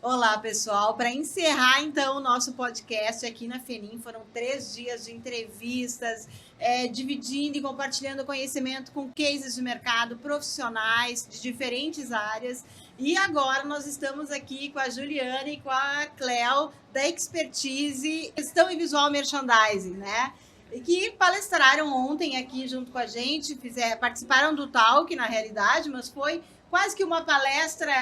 Olá, pessoal. Para encerrar, então, o nosso podcast aqui na FENIM, foram 3 dias de entrevistas, dividindo e compartilhando conhecimento com cases de mercado, profissionais de diferentes áreas. E agora nós estamos aqui com a Juliana e com a Cléo, da Expertise Gestão e Visual Merchandising, né? E que palestraram ontem aqui junto com a gente, participaram do Talk, na realidade, mas foi quase que uma palestra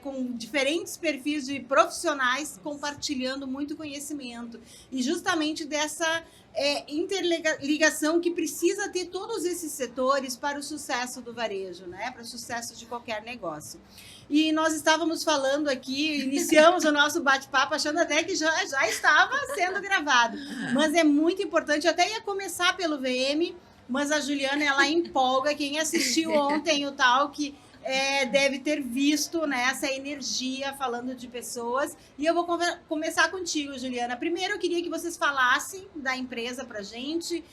com diferentes perfis de profissionais compartilhando muito conhecimento. E justamente dessa interligação que precisa ter todos esses setores para o sucesso do varejo, né? Para o sucesso de qualquer negócio. E nós estávamos falando aqui, iniciamos o nosso bate-papo achando até que já estava sendo gravado. Mas é muito importante, eu até ia começar pelo VM, mas a Juliana, ela empolga. Quem assistiu ontem o Talk deve ter visto, né, essa energia falando de pessoas. E eu vou começar contigo, Juliana. Primeiro, eu queria que vocês falassem da empresa pra gente,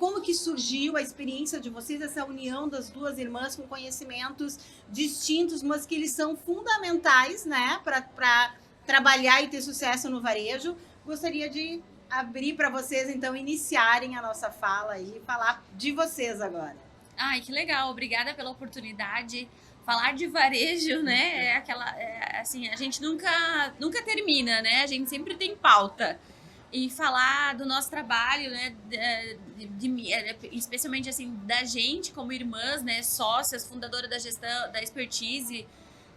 como que surgiu a experiência de vocês, essa união das duas irmãs com conhecimentos distintos, mas que eles são fundamentais, né, para trabalhar e ter sucesso no varejo. Gostaria de abrir para vocês, então, iniciarem a nossa fala e falar de vocês agora. Ai, que legal. Obrigada pela oportunidade. Falar de varejo, né, assim, a gente nunca termina, né, a gente sempre tem pauta. E falar do nosso trabalho, né, especialmente, assim, da gente como irmãs, né, sócias, fundadora da gestão, da Expertise,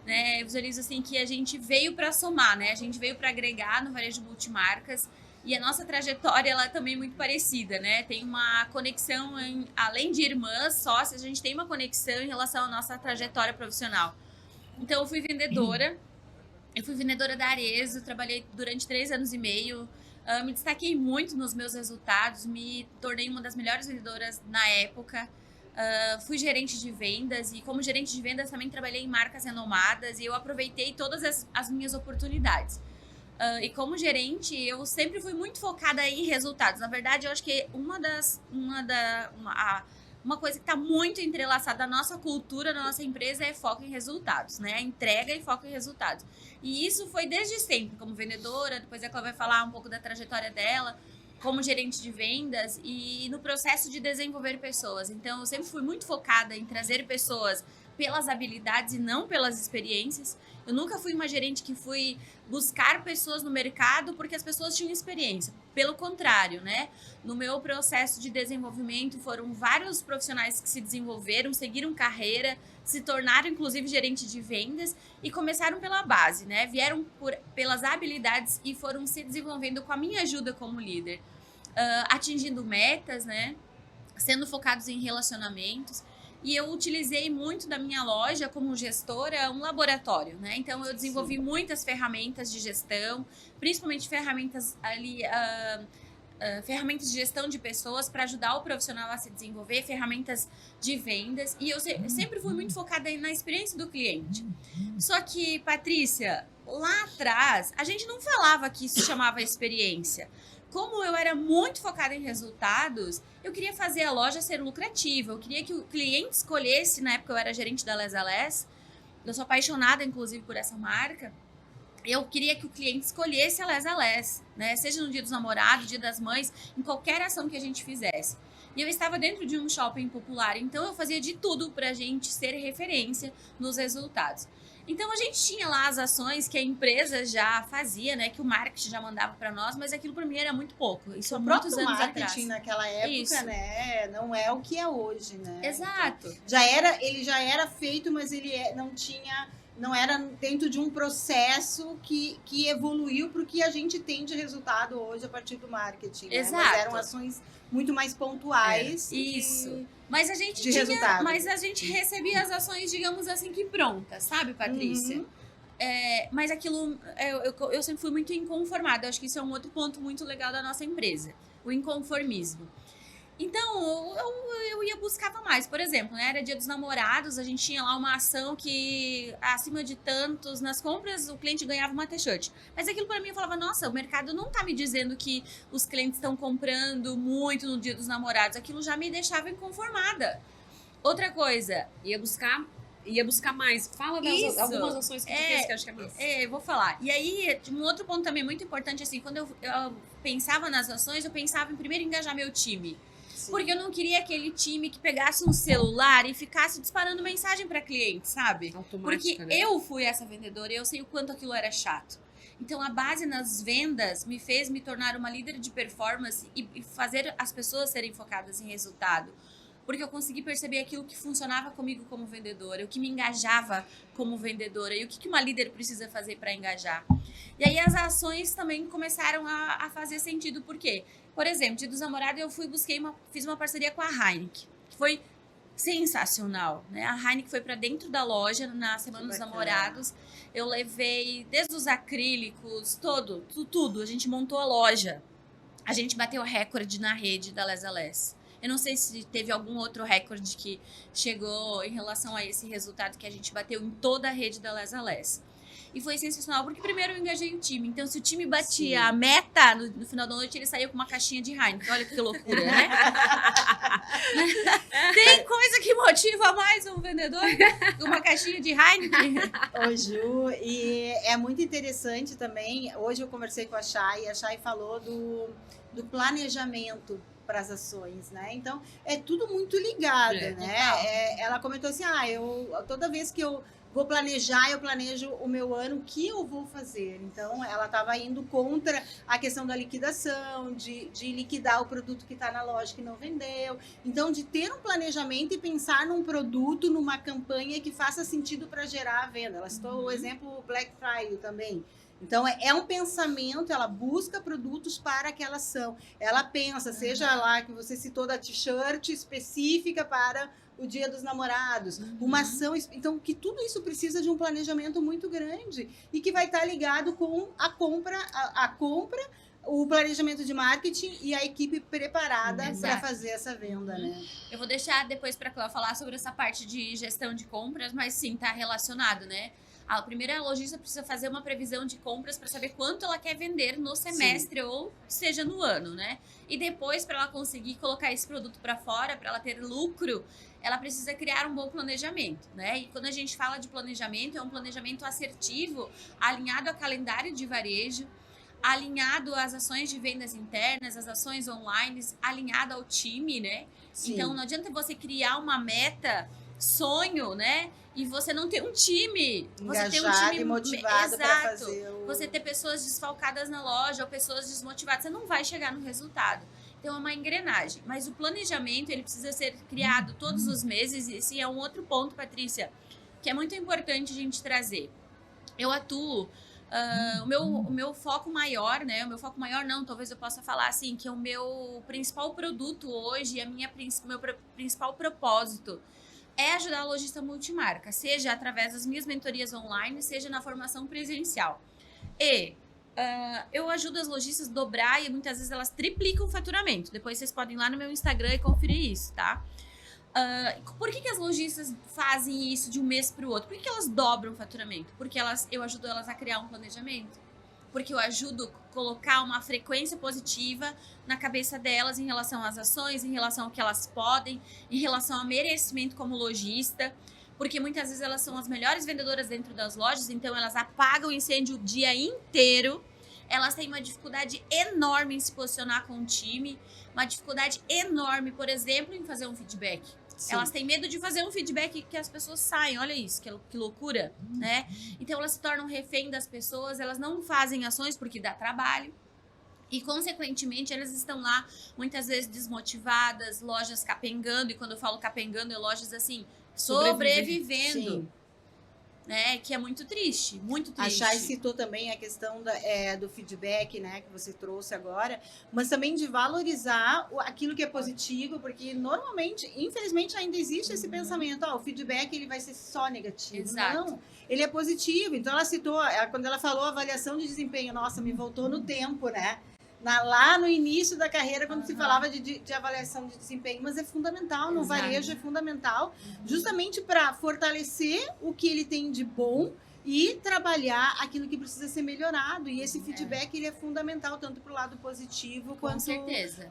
né, eu visualizo, assim, que a gente veio para somar, né, a gente veio para agregar no varejo multimarcas. E a nossa trajetória, ela é também muito parecida, né? Tem uma conexão, além de irmãs, sócias, a gente tem uma conexão em relação à nossa trajetória profissional. Então, eu fui vendedora da Arezzo, trabalhei durante 3 anos e meio, me destaquei muito nos meus resultados, me tornei uma das melhores vendedoras na época, fui gerente de vendas e como gerente de vendas também trabalhei em marcas renomadas e eu aproveitei todas as minhas oportunidades. E como gerente, eu sempre fui muito focada em resultados. Na verdade, eu acho que uma coisa que está muito entrelaçada na nossa cultura, na nossa empresa, é foco em resultados, né? A entrega e foco em resultados. E isso foi desde sempre, como vendedora, depois ela vai falar um pouco da trajetória dela, como gerente de vendas e no processo de desenvolver pessoas. Então, eu sempre fui muito focada em trazer pessoas pelas habilidades e não pelas experiências. Eu nunca fui uma gerente que fui buscar pessoas no mercado porque as pessoas tinham experiência. Pelo contrário, né? No meu processo de desenvolvimento, foram vários profissionais que se desenvolveram, seguiram carreira, se tornaram, inclusive, gerente de vendas e começaram pela base, né? Vieram pelas habilidades e foram se desenvolvendo com a minha ajuda como líder. Atingindo metas, né? Sendo focados em relacionamentos. E eu utilizei muito da minha loja como gestora um laboratório, né? Então, eu desenvolvi muitas ferramentas de gestão, principalmente ferramentas ali, ferramentas de gestão de pessoas para ajudar o profissional a se desenvolver, ferramentas de vendas. E eu sempre fui muito focada na experiência do cliente. Só que, Patrícia, lá atrás, a gente não falava que isso chamava experiência. Como eu era muito focada em resultados, eu queria fazer a loja ser lucrativa. Eu queria que o cliente escolhesse, na época eu era gerente da Les a Les, eu sou apaixonada, inclusive, por essa marca. Eu queria que o cliente escolhesse a Les a Les, né? Seja no Dia dos Namorados, Dia das Mães, em qualquer ação que a gente fizesse. E eu estava dentro de um shopping popular, então eu fazia de tudo para a gente ser referência nos resultados. Então, a gente tinha lá as ações que a empresa já fazia, né? Que o marketing já mandava para nós, mas aquilo para mim era muito pouco. Isso há muitos anos atrás. O marketing naquela época, né? Não é o que é hoje, né? Exato. Então, ele já era feito, mas ele não era dentro de um processo que evoluiu para o que a gente tem de resultado hoje a partir do marketing. Exato. Né? Mas eram ações muito mais pontuais. Isso. Mas a gente mas a gente recebia as ações, digamos assim, que prontas, sabe, Patrícia? Uhum. Mas aquilo, eu sempre fui muito inconformada. Eu acho que isso é um outro ponto muito legal da nossa empresa, o inconformismo. Então, eu buscava mais. Por exemplo, né, era Dia dos Namorados, a gente tinha lá uma ação que, acima de tantos, nas compras, o cliente ganhava uma t-shirt. Mas aquilo para mim, eu falava, nossa, o mercado não tá me dizendo que os clientes estão comprando muito no Dia dos Namorados. Aquilo já me deixava inconformada. Outra coisa. Ia buscar mais. Fala das algumas ações que tu fez, que eu acho que é mais. Eu vou falar. E aí, um outro ponto também muito importante, assim, quando eu pensava nas ações, eu pensava em primeiro engajar meu time. Sim. Porque eu não queria aquele time que pegasse um celular e ficasse disparando mensagem para cliente, sabe? Porque né? Eu fui essa vendedora e eu sei o quanto aquilo era chato. Então, a base nas vendas me fez me tornar uma líder de performance e fazer as pessoas serem focadas em resultado. Porque eu consegui perceber aquilo que funcionava comigo como vendedora, o que me engajava como vendedora e o que uma líder precisa fazer para engajar. E aí as ações também começaram a fazer sentido. Por quê? Por exemplo, Dia dos Namorados eu fiz uma parceria com a Heineken, que foi sensacional, né? A Heineken foi para dentro da loja na Semana dos Namorados. Eu levei desde os acrílicos, tudo. A gente montou a loja. A gente bateu recorde na rede da Les Alés. Eu não sei se teve algum outro recorde que chegou em relação a esse resultado que a gente bateu em toda a rede da Les Alés. E foi sensacional, porque primeiro eu engajei o time. Então, se o time batia a meta, no final da noite ele saía com uma caixinha de Heineken. Olha que loucura, né? Tem coisa que motiva mais um vendedor que uma caixinha de Heineken. Ô, Ju, e é muito interessante também. Hoje eu conversei com a Chay, e a Chay falou do planejamento para as ações, né? Então, é tudo muito ligado, né? Ela comentou assim, toda vez que eu vou planejar, eu planejo o meu ano, o que eu vou fazer. Então, ela estava indo contra a questão da liquidação, de liquidar o produto que está na loja que não vendeu. Então, de ter um planejamento e pensar num produto, numa campanha que faça sentido para gerar a venda. Ela citou o exemplo Black Friday também. Então, é um pensamento, ela busca produtos para aquela ação. Ela pensa, seja lá que você citou da t-shirt específica para o Dia dos Namorados, uma ação. Então, que tudo isso precisa de um planejamento muito grande e que vai estar ligado com a compra, o planejamento de marketing e a equipe preparada para fazer essa venda, né? Eu vou deixar depois para Cláudia falar sobre essa parte de gestão de compras, mas sim, está relacionado, né? Primeiro, a lojista precisa fazer uma previsão de compras para saber quanto ela quer vender no semestre ou seja no ano, né? E depois, para ela conseguir colocar esse produto para fora, para ela ter lucro, ela precisa criar um bom planejamento, né? E quando a gente fala de planejamento, é um planejamento assertivo, alinhado ao calendário de varejo, alinhado às ações de vendas internas, às ações online, alinhado ao time, né? Sim. Então, não adianta você criar uma meta, sonho, né? E você não ter um time. Engajado, você ter um time e motivado para fazer Você ter pessoas desfalcadas na loja ou pessoas desmotivadas, você não vai chegar no resultado. Então, é uma engrenagem. Mas o planejamento, ele precisa ser criado todos os meses. E esse é um outro ponto, Patrícia, que é muito importante a gente trazer. Eu atuo... o meu foco maior, né? O meu foco maior não, talvez eu possa falar assim, que o meu principal produto hoje, meu principal propósito é ajudar a lojista multimarca, seja através das minhas mentorias online, seja na formação presencial. E eu ajudo as lojistas a dobrar e muitas vezes elas triplicam o faturamento. Depois vocês podem ir lá no meu Instagram e conferir isso, tá? Por que as lojistas fazem isso de um mês para o outro? Por que elas dobram o faturamento? Porque eu ajudo elas a criar um planejamento. Porque eu ajudo a colocar uma frequência positiva na cabeça delas em relação às ações, em relação ao que elas podem, em relação ao merecimento como lojista. Porque muitas vezes elas são as melhores vendedoras dentro das lojas, então elas apagam o incêndio o dia inteiro. Elas têm uma dificuldade enorme em se posicionar com o time, uma dificuldade enorme, por exemplo, em fazer um feedback. Sim. Elas têm medo de fazer um feedback que as pessoas saem. Olha isso, que loucura, né? Então, elas se tornam refém das pessoas, elas não fazem ações porque dá trabalho. E, consequentemente, elas estão lá, muitas vezes, desmotivadas, lojas capengando. E quando eu falo capengando, é lojas, assim, sobrevivendo. Sim. Né, que é muito triste, muito triste. A Chay citou também a questão do feedback, né, que você trouxe agora, mas também de valorizar aquilo que é positivo, porque normalmente, infelizmente, ainda existe esse pensamento, o feedback ele vai ser só negativo. Exato. Não, ele é positivo. Então ela citou, quando ela falou avaliação de desempenho, nossa, me voltou no tempo, né? Lá no início da carreira, quando se falava de avaliação de desempenho, mas é fundamental, no varejo é fundamental, justamente para fortalecer o que ele tem de bom, e trabalhar aquilo que precisa ser melhorado. E esse feedback ele é fundamental tanto para o lado positivo quanto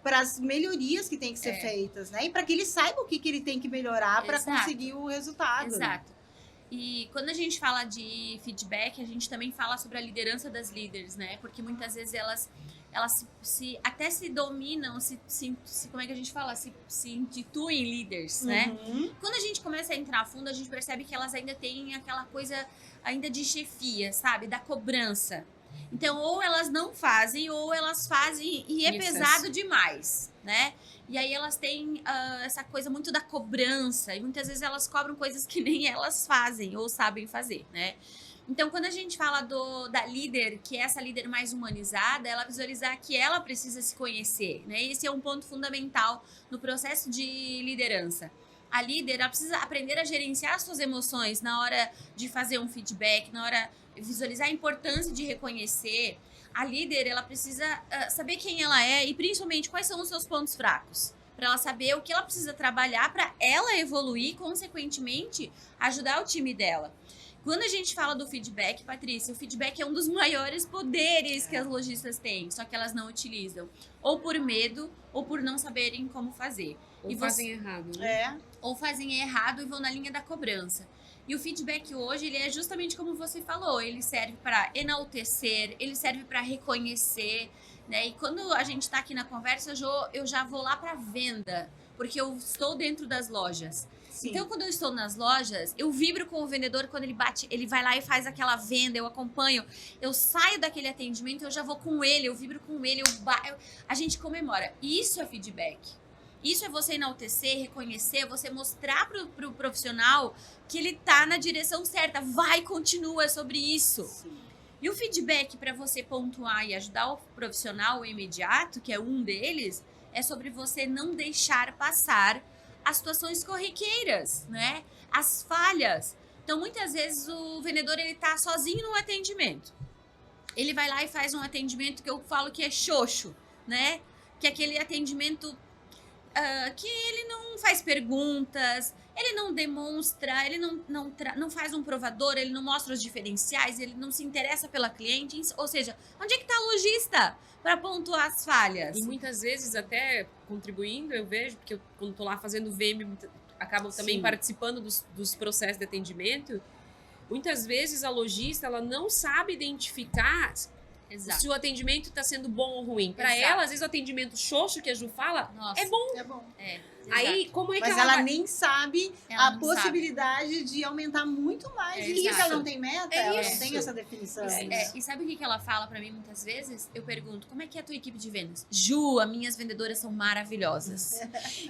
para as melhorias que têm que ser feitas, né? E para que ele saiba o que ele tem que melhorar para conseguir o resultado. Exato. E quando a gente fala de feedback, a gente também fala sobre a liderança das líderes, né? Porque muitas vezes elas até se dominam, como é que a gente fala? Se intituem líderes, né? Quando a gente começa a entrar a fundo, a gente percebe que elas ainda têm aquela coisa ainda de chefia, sabe? Da cobrança. Então, ou elas não fazem, ou elas fazem e é pesado demais, né? E aí elas têm essa coisa muito da cobrança, e muitas vezes elas cobram coisas que nem elas fazem ou sabem fazer, né? Então, quando a gente fala da líder, que é essa líder mais humanizada, ela visualizar que ela precisa se conhecer, né? Esse é um ponto fundamental no processo de liderança. A líder, ela precisa aprender a gerenciar as suas emoções na hora de fazer um feedback, na hora de visualizar a importância de reconhecer. A líder, ela precisa saber quem ela é e principalmente quais são os seus pontos fracos. Para ela saber o que ela precisa trabalhar para ela evoluir, consequentemente, ajudar o time dela. Quando a gente fala do feedback, Patrícia, o feedback é um dos maiores poderes que as lojistas têm, só que elas não utilizam. Ou por medo, ou por não saberem como fazer. Ou fazem errado, né? Ou fazem errado e vão na linha da cobrança. E o feedback hoje, ele é justamente como você falou, ele serve para enaltecer, ele serve para reconhecer, né? E quando a gente está aqui na conversa, eu já vou lá para venda, porque eu estou dentro das lojas. Sim. Então, quando eu estou nas lojas, eu vibro com o vendedor quando ele vai lá e faz aquela venda, eu acompanho, eu saio daquele atendimento, eu já vou com ele, eu vibro com ele, a gente comemora. Isso é feedback. Isso é você enaltecer, reconhecer, você mostrar pro profissional que ele tá na direção certa. Vai, continua, é sobre isso. Sim. E o feedback para você pontuar e ajudar o profissional imediato, que é um deles, é sobre você não deixar passar as situações corriqueiras, né? As falhas. Então, muitas vezes, o vendedor, ele tá sozinho no atendimento. Ele vai lá e faz um atendimento que eu falo que é xoxo, né? Que é aquele atendimento que ele não faz perguntas, ele não demonstra, ele não faz um provador, ele não mostra os diferenciais, ele não se interessa pela cliente. Ou seja, onde é que está a lojista para pontuar as falhas? E muitas vezes até contribuindo, eu vejo, porque eu, quando estou lá fazendo VM, acabo também participando dos processos de atendimento, muitas vezes a lojista ela não sabe identificar se o atendimento está sendo bom ou ruim. Para ela, às vezes o atendimento xoxo que a Ju fala é bom. É bom. Aí, como é que Mas ela nem sabe a possibilidade de aumentar muito mais. E ela não tem meta, ela não tem essa definição. E sabe o que ela fala pra mim muitas vezes? Eu pergunto, como é que é a tua equipe de vendas? Ju, as minhas vendedoras são maravilhosas.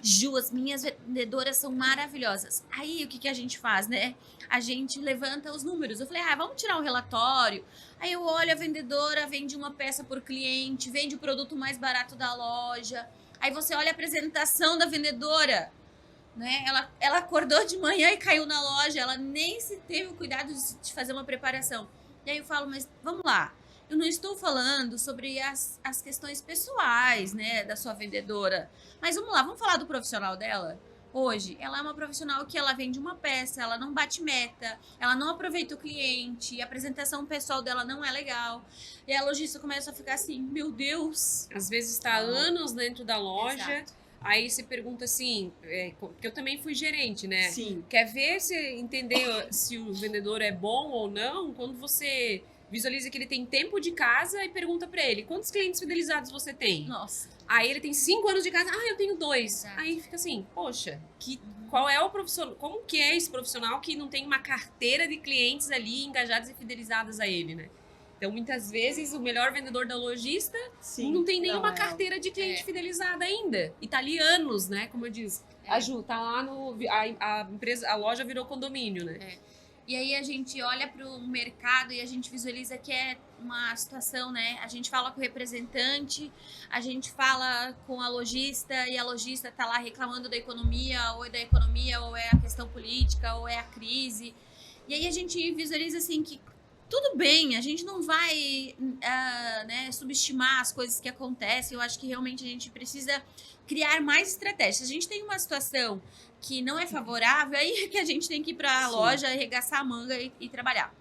Ju, as minhas vendedoras são maravilhosas. Aí, o que a gente faz, né? A gente levanta os números. Eu falei, vamos tirar um relatório. Aí eu olho, a vendedora vende uma peça por cliente, vende o produto mais barato da loja. Aí você olha a apresentação da vendedora, né? Ela acordou de manhã e caiu na loja, ela nem se teve o cuidado de fazer uma preparação. E aí eu falo, mas vamos lá, eu não estou falando sobre as questões pessoais, né, da sua vendedora. Mas vamos lá, vamos falar do profissional dela? Hoje, ela é uma profissional que ela vende uma peça, ela não bate meta, ela não aproveita o cliente, a apresentação pessoal dela não é legal. E a lojista começa a ficar assim, meu Deus. Às vezes está anos dentro da loja, aí você pergunta assim, porque eu também fui gerente, né? Sim. Quer ver, entender se o vendedor é bom ou não, quando você visualiza que ele tem tempo de casa e pergunta pra ele, quantos clientes fidelizados você tem? Nossa. Aí ele tem 5 anos de casa, eu tenho 2. Exato. Aí fica assim, poxa, qual é o profissional, como que é esse profissional que não tem uma carteira de clientes ali engajados e fidelizados a ele, né? Então, muitas vezes, o melhor vendedor da lojista não tem nenhuma carteira de cliente fidelizada ainda. E tá ali anos, né? Como eu disse. A Ju tá lá a loja virou condomínio, né? E aí a gente olha para o mercado e a gente visualiza que é uma situação, né? A gente fala com o representante, a gente fala com a lojista e a lojista tá lá reclamando da economia, ou é a questão política, ou é a crise. E aí a gente visualiza assim que tudo bem, a gente não vai subestimar as coisas que acontecem. Eu acho que realmente a gente precisa criar mais estratégias. A gente tem uma situação que não é favorável, aí é que a gente tem que ir para a loja, arregaçar a manga e trabalhar.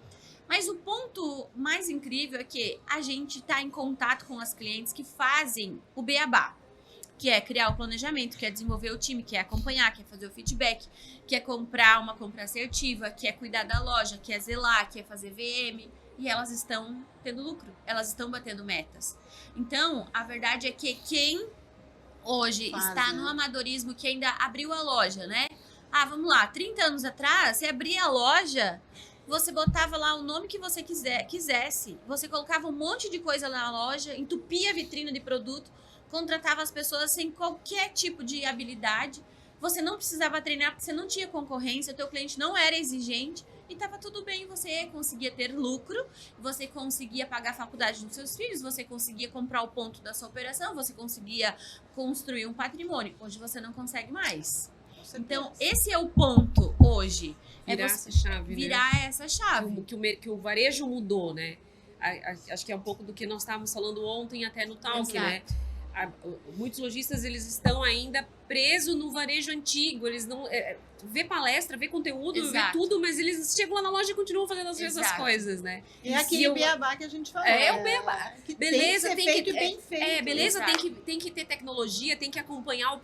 Mas o ponto mais incrível é que a gente está em contato com as clientes que fazem o beabá, que é criar o planejamento, que é desenvolver o time, que é acompanhar, que é fazer o feedback, que é comprar uma compra assertiva, que é cuidar da loja, que é zelar, que é fazer VM. E elas estão tendo lucro, elas estão batendo metas. Então, a verdade é que quem hoje está no amadorismo, que ainda abriu a loja, né? Ah, vamos lá, 30 anos atrás, você abria a loja, você botava lá o nome que você quisesse, você colocava um monte de coisa na loja, entupia a vitrine de produto, contratava as pessoas sem qualquer tipo de habilidade, você não precisava treinar porque você não tinha concorrência, o teu cliente não era exigente e estava tudo bem, você conseguia ter lucro, você conseguia pagar a faculdade dos seus filhos, você conseguia comprar o ponto da sua operação, você conseguia construir um patrimônio. Hoje você não consegue mais. Então, esse é o ponto hoje. Virar essa chave, virar né? essa chave. Que o varejo mudou, né? Acho que é um pouco do que nós estávamos falando ontem até no Talk, né? Muitos lojistas, eles estão ainda presos no varejo antigo, eles não... vê palestra, vê conteúdo, vê tudo, mas eles chegam lá na loja e continuam fazendo as mesmas coisas, né? É aquele beabá que a gente falou. É o beabá. Beleza, tem que ser bem feito. Beleza, tem que ter tecnologia, tem que acompanhar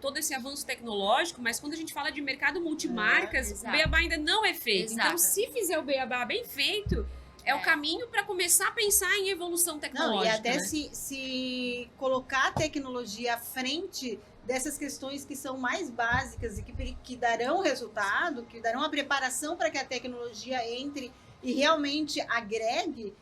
todo esse avanço tecnológico, mas quando a gente fala de mercado multimarcas, o beabá ainda não é feito. Então, se fizer o beabá bem feito, é o caminho para começar a pensar em evolução tecnológica. Não, e até né? se colocar a tecnologia à frente dessas questões que são mais básicas e que darão resultado, que darão a preparação para que a tecnologia entre e realmente agregue,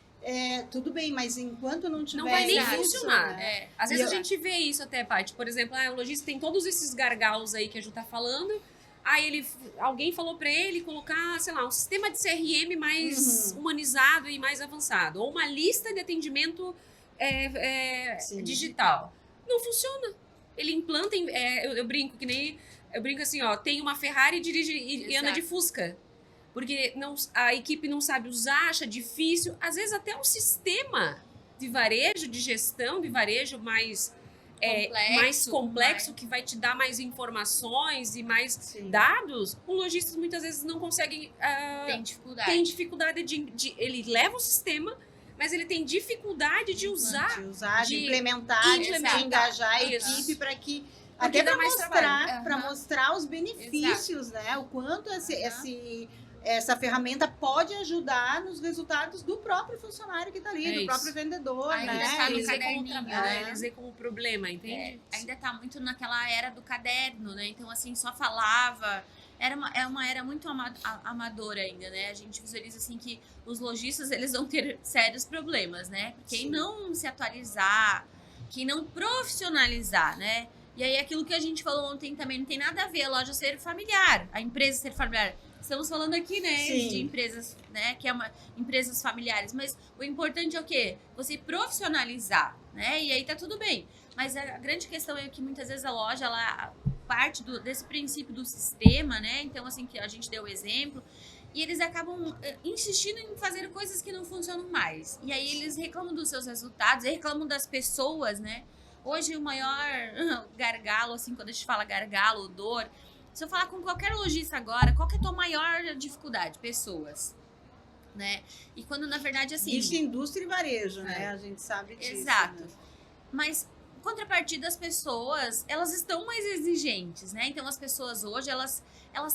tudo bem, mas enquanto não tiver... Não vai nem isso, funcionar. né? Às vezes a gente vê isso até, Paty. Por exemplo, o lojista tem todos esses gargalos aí que a Ju tá falando. Aí alguém falou para ele colocar, sei lá, um sistema de CRM mais humanizado e mais avançado. Ou uma lista de atendimento digital. Não funciona. Ele implanta, eu brinco assim, ó, tem uma Ferrari e anda de Fusca. Porque a equipe não sabe usar, acha difícil. Às vezes até um sistema de varejo, de gestão de varejo mais complexo, que vai te dar mais informações e mais dados, o lojista muitas vezes não consegue... Tem dificuldade de... Ele leva o sistema, mas ele tem dificuldade de usar. De implementar, de engajar a equipe para que... Até para mostrar os benefícios, né? O quanto essa ferramenta pode ajudar nos resultados do próprio funcionário que está ali, do próprio vendedor, ainda né? Tá no caderninho, né? Eles veem como problema, entende? Ainda tá muito naquela era do caderno, né? Então, assim, só falava... É uma era muito amadora ainda, né? A gente visualiza, assim, que os lojistas, eles vão ter sérios problemas, né? Quem não se atualizar, quem não profissionalizar, né? E aí, aquilo que a gente falou ontem também não tem nada a ver a loja ser familiar, a empresa ser familiar. Estamos falando aqui, né, de empresas, né, que empresas familiares, mas o importante é o quê? Você profissionalizar, né, e aí tá tudo bem. Mas a grande questão é que muitas vezes a loja, ela parte desse princípio do sistema, né, então assim, que a gente deu o exemplo, e eles acabam insistindo em fazer coisas que não funcionam mais. E aí eles reclamam dos seus resultados, reclamam das pessoas, né. Hoje o maior gargalo, assim, quando a gente fala gargalo, dor... Se eu falar com qualquer lojista agora, qual que é a tua maior dificuldade? Pessoas, né? E quando, na verdade, assim... Isso em indústria e varejo, né? A gente sabe disso. Exato. Né? Mas, em contrapartida, as pessoas, elas estão mais exigentes, né? Então, as pessoas hoje, elas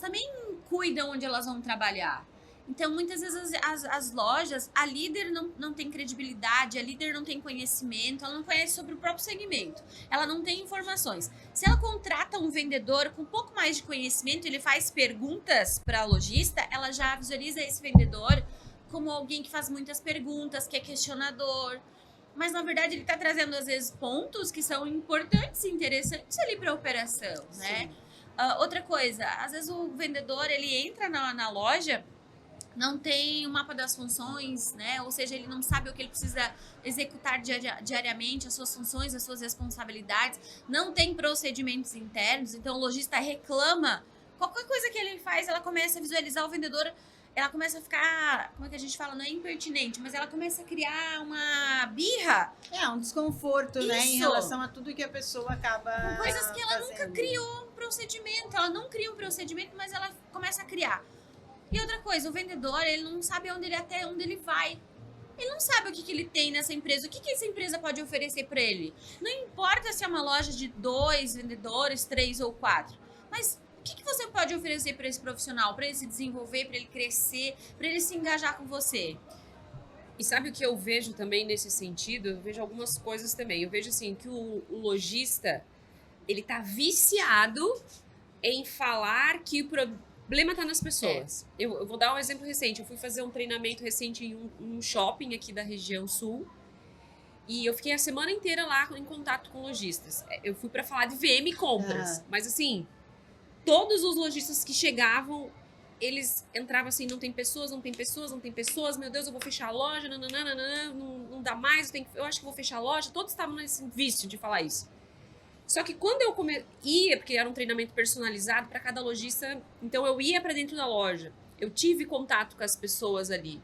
também cuidam onde elas vão trabalhar. Então, muitas vezes, as lojas, a líder não tem credibilidade, a líder não tem conhecimento, ela não conhece sobre o próprio segmento, ela não tem informações. Se ela contrata um vendedor com um pouco mais de conhecimento, ele faz perguntas para a lojista, ela já visualiza esse vendedor como alguém que faz muitas perguntas, que é questionador. Mas, na verdade, ele está trazendo, às vezes, pontos que são importantes e interessantes ali para a operação, né? Outra coisa, às vezes o vendedor, ele entra na loja... não tem o mapa das funções, né? Ou seja, ele não sabe o que ele precisa executar diariamente, as suas funções, as suas responsabilidades, não tem procedimentos internos, então o lojista reclama. Qualquer coisa que ele faz, ela começa a visualizar o vendedor, ela começa a ficar, como é que a gente fala, não é impertinente, mas ela começa a criar uma birra. Um desconforto, né? Em relação a tudo que a pessoa acaba com coisas que ela fazendo. nunca criou um procedimento, ela não cria um procedimento, mas ela começa a criar. E outra coisa, o vendedor, ele não sabe até onde ele vai. Ele não sabe o que ele tem nessa empresa, o que essa empresa pode oferecer para ele. Não importa se é uma loja de 2 vendedores, 3 ou 4, mas o que você pode oferecer para esse profissional, para ele se desenvolver, para ele crescer, para ele se engajar com você? E sabe o que eu vejo também nesse sentido? Eu vejo algumas coisas também. Eu vejo assim que o lojista, ele tá viciado em falar que o problema está nas pessoas. Eu vou dar um exemplo recente. Eu fui fazer um treinamento recente em um shopping aqui da região sul. E eu fiquei a semana inteira lá em contato com lojistas. Eu fui para falar de VM e compras. Mas assim, todos os lojistas que chegavam, eles entravam assim, não tem pessoas, não tem pessoas, não tem pessoas. Meu Deus, eu vou fechar a loja, não dá mais, eu acho que vou fechar a loja. Todos estavam nesse vício de falar isso. Só que quando eu ia, porque era um treinamento personalizado para cada lojista, então eu ia para dentro da loja, eu tive contato com as pessoas ali,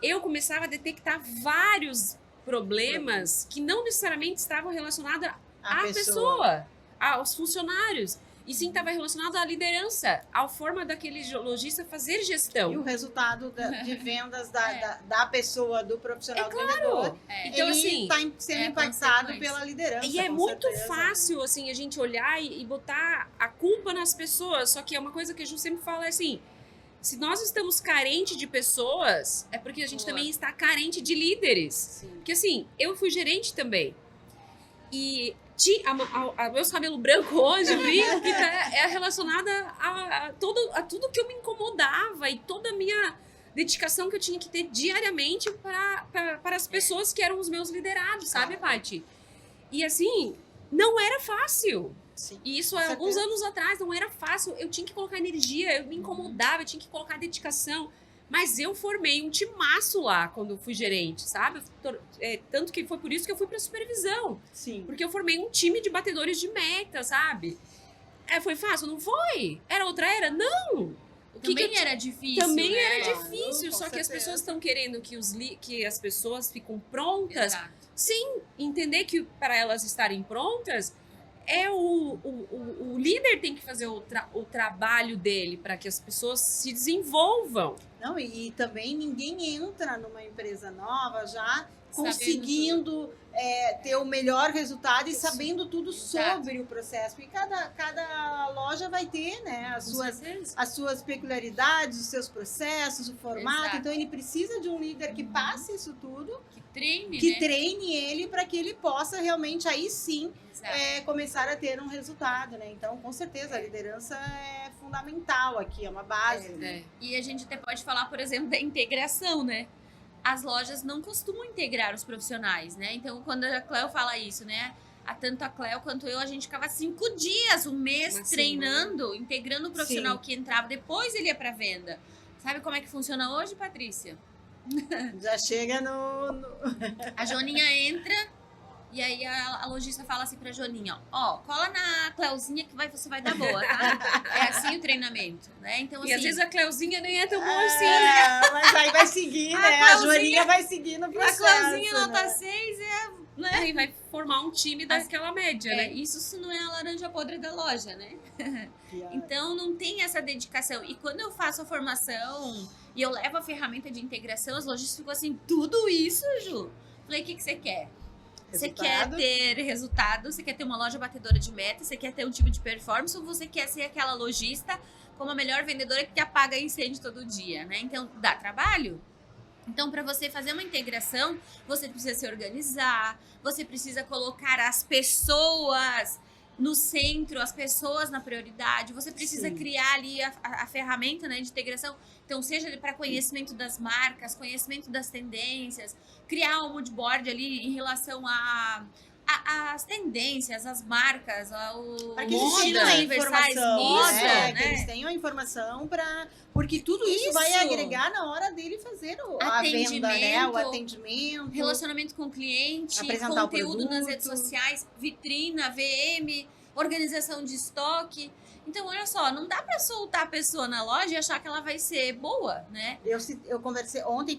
eu começava a detectar vários problemas que não necessariamente estavam relacionados à pessoa, aos funcionários, e sim estava relacionado à liderança, à forma daquele lojista fazer gestão. E o resultado de vendas da pessoa, do profissional do vendedor. Então, assim, está sendo impactado pela liderança. E é muito fácil, assim, a gente olhar e botar a culpa nas pessoas. Só que é uma coisa que a Ju sempre fala, é assim, se nós estamos carentes de pessoas, é porque a gente também está carente de líderes. Sim. Porque, assim, eu fui gerente também. E meus cabelos brancos hoje, eu brinco, que é relacionada a tudo que eu me incomodava e toda a minha dedicação que eu tinha que ter diariamente para as pessoas que eram os meus liderados, sabe, Paty? E assim, não era fácil. Sim, e isso há alguns anos atrás não era fácil. Eu tinha que colocar energia, eu me incomodava, eu tinha que colocar dedicação. Mas eu formei um timaço lá quando eu fui gerente, sabe? Tanto que foi por isso que eu fui para supervisão. Sim. Porque eu formei um time de batedores de meta, sabe? Foi fácil? Não foi? Era outra era? Não! Também era difícil, Também né? era difícil, só que as pessoas estão querendo que as pessoas ficam prontas. Exato. Sem entender que para elas estarem prontas, o líder tem que fazer o trabalho dele para que as pessoas se desenvolvam. Não, e também ninguém entra numa empresa nova já conseguindo ter o melhor resultado e sabendo tudo sobre o processo. E cada loja vai ter, né, as suas peculiaridades, os seus processos, o formato. Exato. Então ele precisa de um líder que passe isso tudo, que treine ele para que ele possa realmente aí sim começar a ter um resultado, né? Então, com certeza, a liderança é fundamental aqui, é uma base. E a gente até pode falar, por exemplo, da integração, né? As lojas não costumam integrar os profissionais, né? Então, quando a Cleo fala isso, né? Tanto a Cleo quanto eu, a gente ficava 5 dias, um mês treinando, integrando o profissional que entrava, depois ele ia para venda. Sabe como é que funciona hoje, Patrícia? Já chega A Joaninha entra e aí a lojista fala assim pra Joaninha, cola na Cleuzinha que você vai dar boa, tá? É assim o treinamento, né? Então, assim, e às vezes a Cleuzinha nem é tão boa assim, né? Mas aí vai seguir, né? A Joaninha vai seguir no processo. A Cleuzinha nota 6 né? E vai formar um time daquela média, né? Isso não é a laranja podre da loja, né? Então, não tem essa dedicação. E quando eu faço a formação e eu levo a ferramenta de integração, as lojistas ficam assim, tudo isso, Ju? Falei, o que você quer? Você quer ter resultado, você quer ter uma loja batedora de meta, você quer ter um time de performance ou você quer ser aquela lojista como a melhor vendedora que apaga incêndio todo dia, né? Então, dá trabalho? Então, para você fazer uma integração, você precisa se organizar, você precisa colocar as pessoas no centro, as pessoas na prioridade, você precisa criar ali a ferramenta, né, de integração, então seja para conhecimento das marcas, conhecimento das tendências, criar um mood board ali em relação as tendências, as marcas, para que eles tenham a informação, né? Que eles tenham a informação porque tudo isso vai agregar na hora dele fazer a venda, né? O atendimento, relacionamento com o cliente, apresentar conteúdo nas redes sociais, vitrina, VM, organização de estoque. Então, olha só, não dá para soltar a pessoa na loja e achar que ela vai ser boa, né? Eu conversei ontem,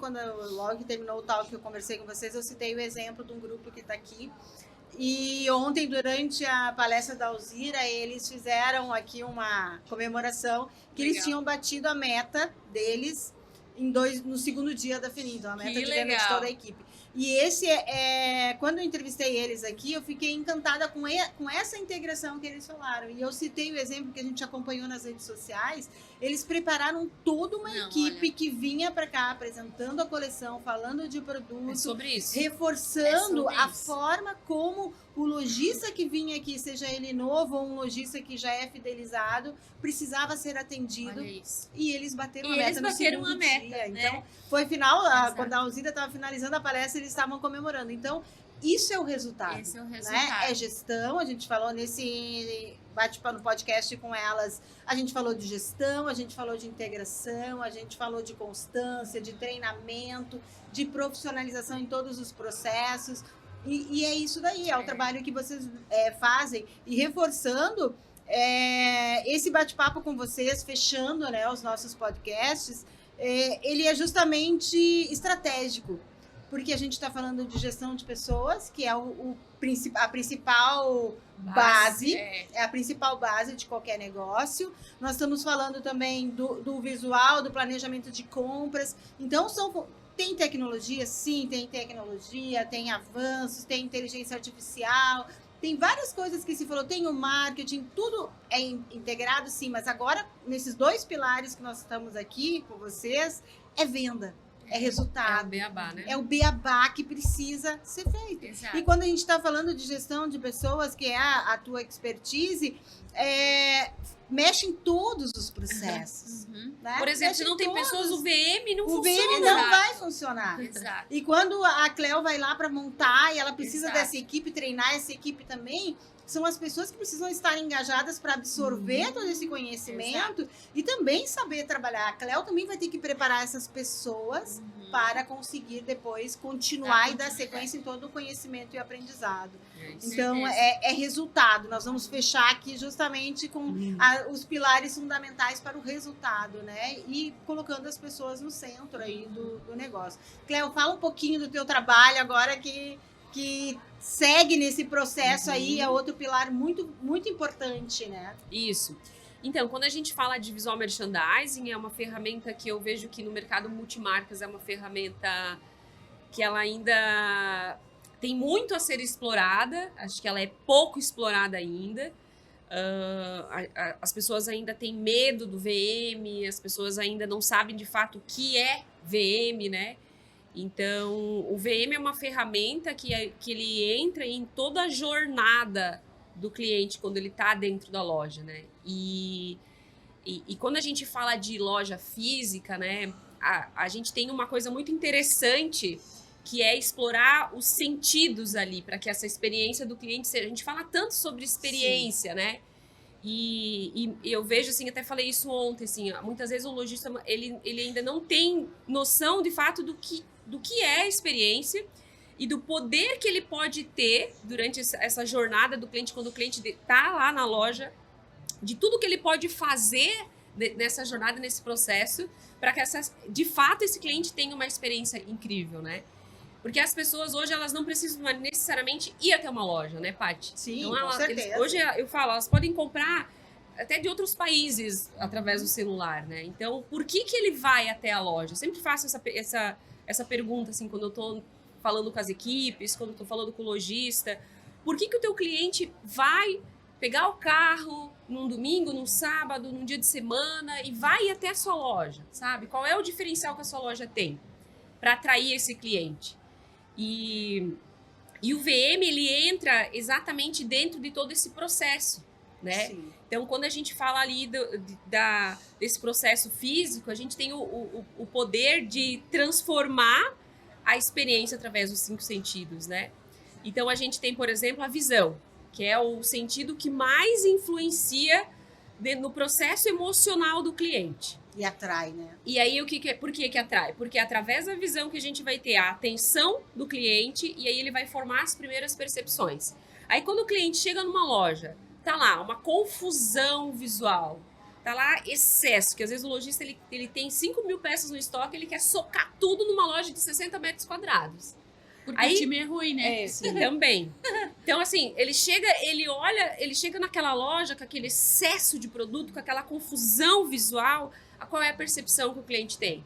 logo que terminou o talk que eu conversei com vocês, eu citei o exemplo de um grupo que está aqui. E ontem, durante a palestra da Alzira, eles fizeram aqui uma comemoração que eles tinham batido a meta deles no segundo dia da FENIM, então a meta de venda de toda a equipe. E esse quando eu entrevistei eles aqui, eu fiquei encantada com essa integração que eles falaram. E eu citei o exemplo que a gente acompanhou nas redes sociais. Eles prepararam toda uma equipe que vinha para cá apresentando a coleção, falando de produto, reforçando a forma como o lojista que vinha aqui, seja ele novo ou um lojista que já é fidelizado, precisava ser atendido. E eles bateram a meta no segundo dia. Então, foi final, quando a Alzira estava finalizando a palestra, eles estavam comemorando. Então, isso é o resultado. Esse é o resultado. Né? É gestão, a gente falou nesse no podcast com elas, a gente falou de gestão, a gente falou de integração, a gente falou de constância, de treinamento, de profissionalização em todos os processos. E é isso daí, é o trabalho que vocês fazem. E reforçando esse bate-papo com vocês, fechando, né, os nossos podcasts, ele é justamente estratégico, porque a gente está falando de gestão de pessoas, que é a principal base, é a principal base de qualquer negócio. Nós estamos falando também do visual, do planejamento de compras. Então, tem tecnologia? Sim, tem tecnologia, tem avanços, tem inteligência artificial, tem várias coisas que se falou, tem o marketing, tudo é integrado, sim, mas agora, nesses 2 pilares que nós estamos aqui com vocês, é venda. É resultado. É o beabá, né? É o beabá que precisa ser feito. Exato. E quando a gente está falando de gestão de pessoas, que é a tua expertise, mexe em todos os processos. Né? Por exemplo, se não tem pessoas, o VM não funciona. O VM não vai funcionar. Exato. E quando a Cleo vai lá para montar e ela precisa Exato. dessa equipe, treinar essa equipe também, são as pessoas que precisam estar engajadas para absorver todo esse conhecimento e também saber trabalhar. A Cleo também vai ter que preparar essas pessoas para conseguir depois continuar e dar sequência em todo o conhecimento e aprendizado. Então, é resultado. Nós vamos fechar aqui justamente com os pilares fundamentais para o resultado, né? E colocando as pessoas no centro aí do negócio. Cleo, fala um pouquinho do teu trabalho agora que segue nesse processo aí, é outro pilar muito, muito importante, né? Isso. Então, quando a gente fala de visual merchandising, é uma ferramenta que eu vejo que no mercado multimarcas é uma ferramenta que ela ainda tem muito a ser explorada, acho que ela é pouco explorada ainda. As pessoas ainda têm medo do VM, as pessoas ainda não sabem de fato o que é VM, né? Então, o VM é uma ferramenta que ele entra em toda a jornada do cliente quando ele está dentro da loja, né? E quando a gente fala de loja física, né? A gente tem uma coisa muito interessante que é explorar os sentidos ali para que essa experiência do cliente seja... A gente fala tanto sobre experiência, né? E eu vejo, assim, até falei isso ontem, assim, muitas vezes o lojista, ele ainda não tem noção, de fato, do que é a experiência e do poder que ele pode ter durante essa jornada do cliente, quando o cliente está lá na loja, de tudo que ele pode fazer nessa jornada, nesse processo, para que, de fato, esse cliente tenha uma experiência incrível, né? Porque as pessoas hoje, elas não precisam necessariamente ir até uma loja, né, Paty? Sim, então, com certeza. Hoje, eu falo, elas podem comprar até de outros países através do celular, né? Então, por que ele vai até a loja? Eu sempre faço essa pergunta, assim, quando eu tô falando com as equipes, quando eu tô falando com o lojista. Por que o teu cliente vai pegar o carro num domingo, num sábado, num dia de semana e vai até a sua loja, sabe? Qual é o diferencial que a sua loja tem para atrair esse cliente? E o VM, ele entra exatamente dentro de todo esse processo, né? Sim. Então, quando a gente fala ali desse processo físico, a gente tem o poder de transformar a experiência através dos 5 sentidos, né? Então, a gente tem, por exemplo, a visão, que é o sentido que mais influencia no processo emocional do cliente. E atrai, né? E aí, por que atrai? Porque é através da visão que a gente vai ter a atenção do cliente e aí ele vai formar as primeiras percepções. Aí, quando o cliente chega numa loja, tá lá uma confusão visual, tá lá excesso, que às vezes o lojista ele tem 5.000 peças no estoque, ele quer socar tudo numa loja de 60 metros quadrados. Porque Aí, o time é ruim, né? Também. Então, assim, ele chega naquela loja com aquele excesso de produto, com aquela confusão visual. Qual é a percepção que o cliente tem?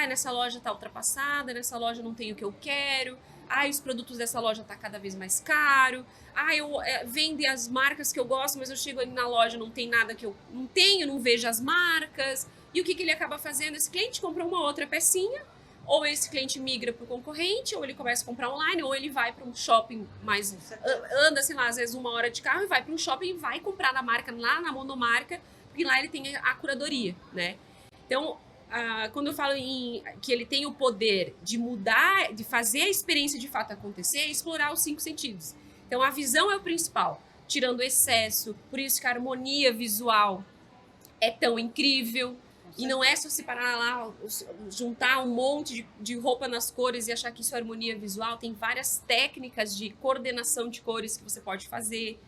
Nessa loja tá ultrapassada, nessa loja não tem o que eu quero. Os produtos dessa loja tá cada vez mais caro. Vende as marcas que eu gosto, mas eu chego ali na loja, não tem nada que eu não tenho, não vejo as marcas. E o que ele acaba fazendo? Esse cliente compra uma outra pecinha, ou esse cliente migra para o concorrente, ou ele começa a comprar online, ou ele vai para um shopping mais... anda, sei lá, às vezes 1 hora de carro e vai para um shopping e vai comprar na marca, lá na monomarca, porque lá ele tem a curadoria, né? Então, quando eu falo que ele tem o poder de mudar, de fazer a experiência de fato acontecer, é explorar os 5 sentidos. Então, a visão é o principal, tirando o excesso, por isso que a harmonia visual é tão incrível. E não é só separar lá, juntar um monte de roupa nas cores e achar que isso é harmonia visual. Tem várias técnicas de coordenação de cores que você pode fazer.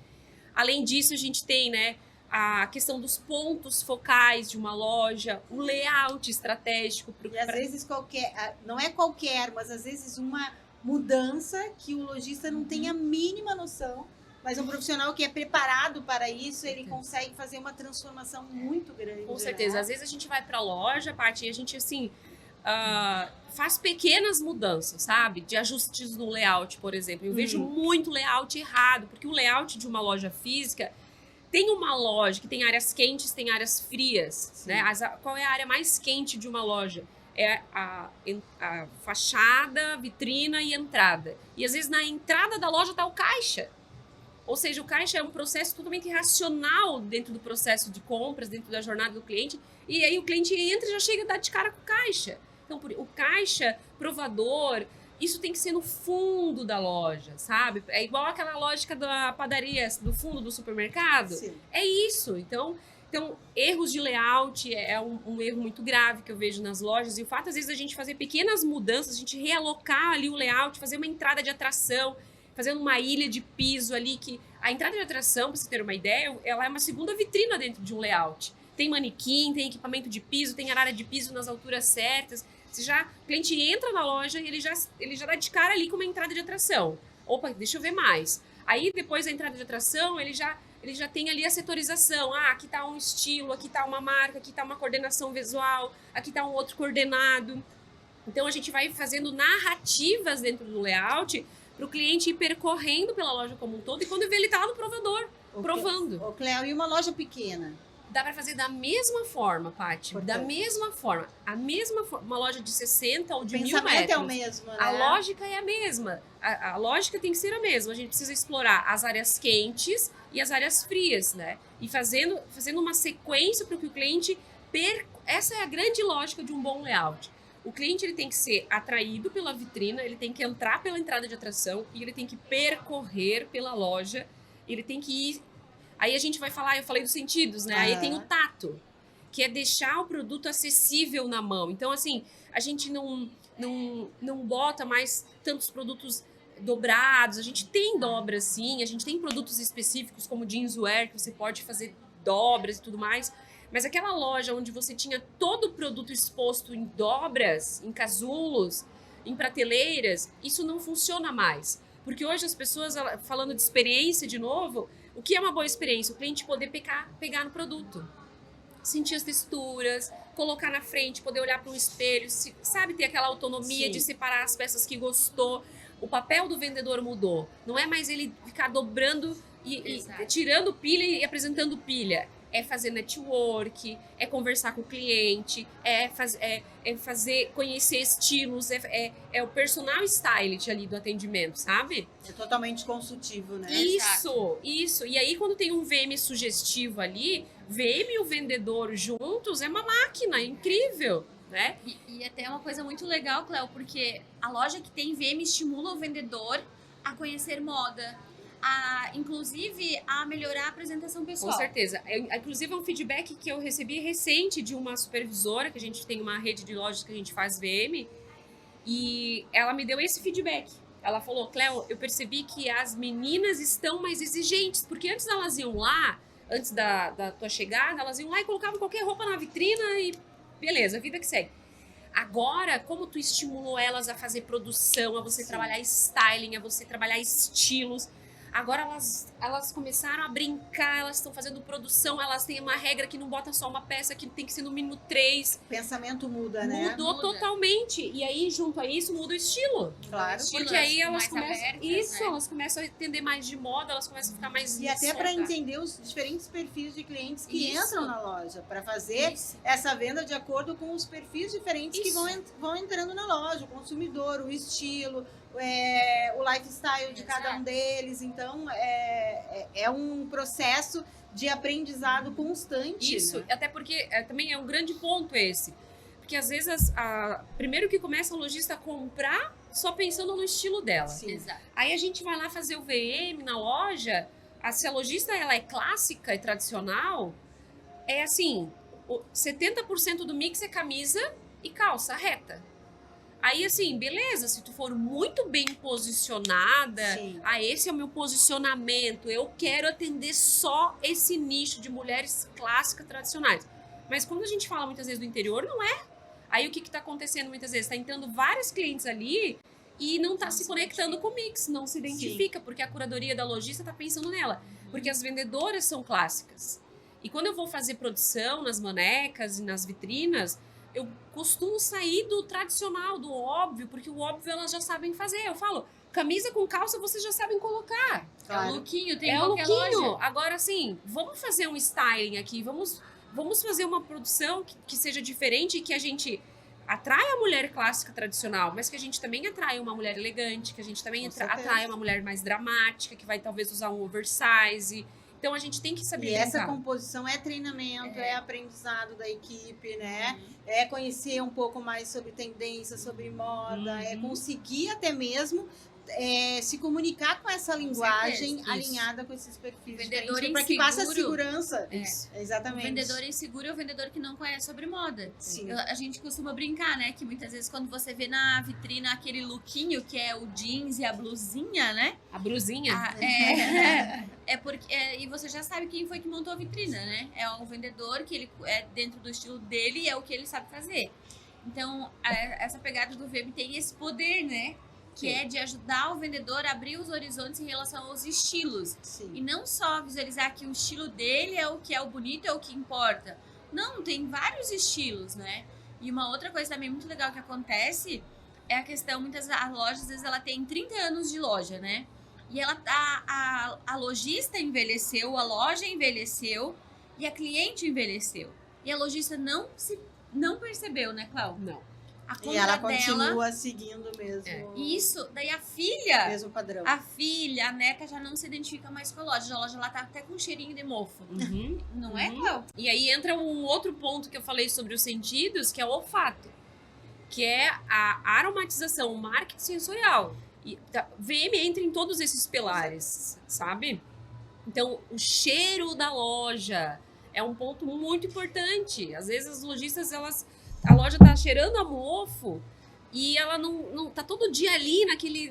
Além disso, a gente tem, né, a questão dos pontos focais de uma loja, o layout estratégico. E às vezes não é qualquer, mas às vezes uma mudança que o lojista não tem a mínima noção. Mas um profissional que é preparado para isso, ele consegue fazer uma transformação muito grande. Com certeza. Né? Às vezes a gente vai para a loja, Paty, e a gente, assim, faz pequenas mudanças, sabe? De ajustes no layout, por exemplo. Eu vejo muito layout errado, porque o layout de uma loja física tem uma loja que tem áreas quentes, tem áreas frias, né? Qual é a área mais quente de uma loja? É a fachada, vitrina e entrada. E às vezes na entrada da loja está o caixa. Ou seja, o caixa é um processo totalmente irracional dentro do processo de compras, dentro da jornada do cliente. E aí o cliente entra e já chega a dar de cara com o caixa. Então, o caixa, provador, isso tem que ser no fundo da loja, sabe? É igual aquela lógica da padaria, do fundo do supermercado. Sim. É isso. Então, erros de layout é um erro muito grave que eu vejo nas lojas. E o fato, às vezes, a gente fazer pequenas mudanças, a gente realocar ali o layout, fazer uma entrada de atração, fazendo uma ilha de piso ali, que a entrada de atração, para você ter uma ideia, ela é uma segunda vitrina dentro de um layout. Tem manequim, tem equipamento de piso, tem arara de piso nas alturas certas. O cliente entra na loja e ele já dá de cara ali com uma entrada de atração. Opa, deixa eu ver mais. Aí, depois da entrada de atração, ele já tem ali a setorização. Aqui está um estilo, aqui está uma marca, aqui está uma coordenação visual, aqui está um outro coordenado. Então, a gente vai fazendo narrativas dentro do layout para o cliente ir percorrendo pela loja como um todo, e quando vê, ele está lá no provador, provando. Ô, Cléo, e uma loja pequena? Dá para fazer da mesma forma, Paty. Da mesma forma. Uma loja de 60 ou de 1.000 metros. O pensamento é o mesmo, né? A lógica é a mesma. A lógica tem que ser a mesma. A gente precisa explorar as áreas quentes e as áreas frias, né? E fazendo uma sequência para que o cliente Essa é a grande lógica de um bom layout. O cliente ele tem que ser atraído pela vitrina, ele tem que entrar pela entrada de atração e ele tem que percorrer pela loja, ele tem que ir... Aí a gente vai falar, eu falei dos sentidos, né? Aí tem o tato, que é deixar o produto acessível na mão. Então, assim, a gente não bota mais tantos produtos dobrados, a gente tem dobras sim, a gente tem produtos específicos como jeanswear, que você pode fazer dobras e tudo mais, mas aquela loja onde você tinha todo o produto exposto em dobras, em casulos, em prateleiras, isso não funciona mais. Porque hoje as pessoas, falando de experiência de novo, o que é uma boa experiência? O cliente poder pegar no produto, sentir as texturas, colocar na frente, poder olhar para um espelho, sabe, ter aquela autonomia Sim. de separar as peças que gostou. O papel do vendedor mudou. Não é mais ele ficar dobrando e tirando pilha e apresentando pilha. É fazer network, é conversar com o cliente, é fazer, conhecer estilos, é o personal stylist ali do atendimento, sabe? É totalmente consultivo, né? Isso. E aí, quando tem um VM sugestivo ali, VM e o vendedor juntos é uma máquina incrível, né? E até uma coisa muito legal, Cléo, porque a loja que tem VM estimula o vendedor a conhecer moda, inclusive a melhorar a apresentação pessoal. Com certeza. Inclusive é um feedback que eu recebi recente de uma supervisora, que a gente tem uma rede de lojas que a gente faz VM, e ela me deu esse feedback. Ela falou, Cléo, eu percebi que as meninas estão mais exigentes, porque antes elas iam lá, antes da tua chegada, elas iam lá e colocavam qualquer roupa na vitrina e beleza, vida que segue. Agora, como tu estimulou elas a fazer produção, a você trabalhar styling, a você trabalhar estilos, agora elas começaram a brincar, elas estão fazendo produção, elas têm uma regra que não bota só uma peça, que tem que ser no mínimo 3. O pensamento muda, né? Mudou totalmente. E aí, junto a isso, muda o estilo. Claro. Porque aí elas mais começam. abertas, né? Elas começam a entender mais de moda, elas começam a ficar mais. E até para soltas. entender os diferentes perfis de clientes que Isso. entram na loja, para fazer Isso. essa venda de acordo com os perfis diferentes que Isso. vão entrando na loja, o consumidor, o estilo, o lifestyle de cada um deles. Então, é um processo de aprendizado constante. Isso, né? até porque também é um grande ponto esse. Porque às vezes, primeiro que começa a lojista a comprar só pensando no estilo dela. Sim. Exato. Aí a gente vai lá fazer o VM na loja, se a lojista ela é clássica e tradicional, é assim, 70% do mix é camisa e calça reta. Aí, assim, beleza, se tu for muito bem posicionada, Sim. esse é o meu posicionamento, eu quero atender só esse nicho de mulheres clássicas tradicionais. Mas quando a gente fala muitas vezes do interior, não é. Aí o que está acontecendo muitas vezes? Está entrando vários clientes ali e não está se conectando com o mix, não se identifica, porque a curadoria da lojista está pensando nela. Porque as vendedoras são clássicas. E quando eu vou fazer produção nas manecas e nas vitrinas, eu costumo sair do tradicional, do óbvio, porque o óbvio elas já sabem fazer. Eu falo, camisa com calça vocês já sabem colocar. Claro. É o lookinho, tem É em o qualquer lookinho. loja. Agora, assim, vamos fazer um styling aqui, vamos fazer uma produção que seja diferente e que a gente atrai a mulher clássica tradicional, mas que a gente também atrai uma mulher elegante, que a gente também Com certeza. atrai uma mulher mais dramática, que vai talvez usar um oversize. Então a gente tem que saber E essa brincar. composição é treinamento, é aprendizado da equipe, né? É conhecer um pouco mais sobre tendência, sobre moda, é conseguir até mesmo se comunicar com essa linguagem certeza, alinhada com esses perfis Vendedor para que passe a inseguro. segurança. O Exatamente. vendedor inseguro é o vendedor que não conhece sobre moda. Sim. A gente costuma brincar, né? Que muitas vezes quando você vê na vitrina aquele lookinho, que é o jeans e a blusinha, né? A brusinha. É porque. E você já sabe quem foi que montou a vitrina, né? É o vendedor que ele é dentro do estilo dele e é o que ele sabe fazer. Então, essa pegada do VM tem esse poder, né? Que é de ajudar o vendedor a abrir os horizontes em relação aos estilos. Sim. E não só visualizar que o estilo dele é o que é o bonito, é o que importa. Não, tem vários estilos, né? E uma outra coisa também muito legal que acontece é a questão, muitas lojas, às vezes ela tem 30 anos de loja, né? E a lojista envelheceu, a loja envelheceu e a cliente envelheceu. E a lojista não percebeu, né, Cláudia? Não. A E compra ela dela, continua seguindo mesmo. isso, daí a filha, Mesmo padrão. a neta já não se identifica mais com a loja lá tá até com cheirinho de mofo. Não é, Cláudia? E aí entra um outro ponto que eu falei sobre os sentidos, que é o olfato, que é a aromatização, o marketing sensorial. E VM entra em todos esses pilares, sabe? Então, o cheiro da loja é um ponto muito importante. Às vezes as lojistas, a loja tá cheirando a mofo e ela não tá todo dia ali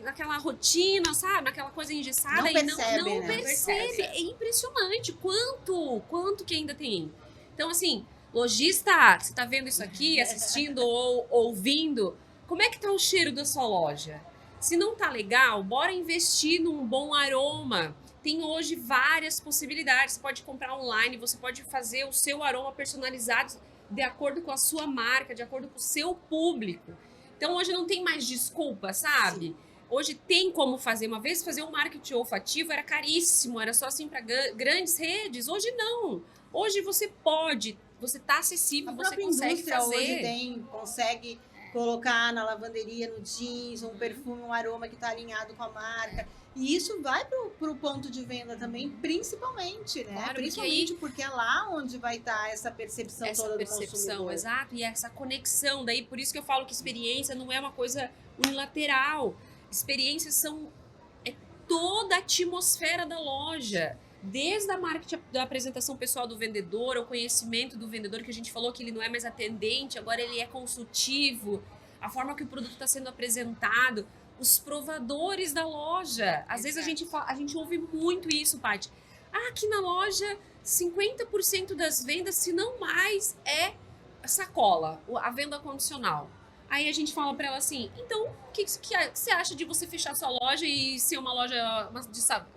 naquela rotina, sabe? Naquela coisa engessada Não e percebe, não né? percebe. É impressionante quanto que ainda tem. Então, assim, lojista, você tá vendo isso aqui, assistindo ou ouvindo, como é que tá o cheiro da sua loja? Se não tá legal, bora investir num bom aroma. Tem hoje várias possibilidades. Você pode comprar online, você pode fazer o seu aroma personalizado de acordo com a sua marca, de acordo com o seu público. Então hoje não tem mais desculpa, sabe? Sim. Hoje tem como fazer. Uma vez fazer um marketing olfativo era caríssimo, era só assim para grandes redes. Hoje não. Hoje você pode, você tá acessível, A você própria consegue indústria fazer. hoje consegue colocar na lavanderia, no jeans, um perfume, um aroma que está alinhado com a marca. E isso vai pro ponto de venda também, principalmente, né? Claro, Principalmente porque é lá onde vai estar essa percepção toda do consumidor. Exato, e essa conexão. Daí, por isso que eu falo que experiência não é uma coisa unilateral. Experiências é toda a atmosfera da loja. Desde a marketing, da apresentação pessoal do vendedor, o conhecimento do vendedor, que a gente falou que ele não é mais atendente, agora ele é consultivo, a forma que o produto está sendo apresentado, os provadores da loja. Às vezes a gente ouve muito isso, Paty. Aqui na loja, 50% das vendas, se não mais, é sacola, a venda condicional. Aí a gente fala pra ela assim, então, o que você acha de você fechar sua loja e ser uma loja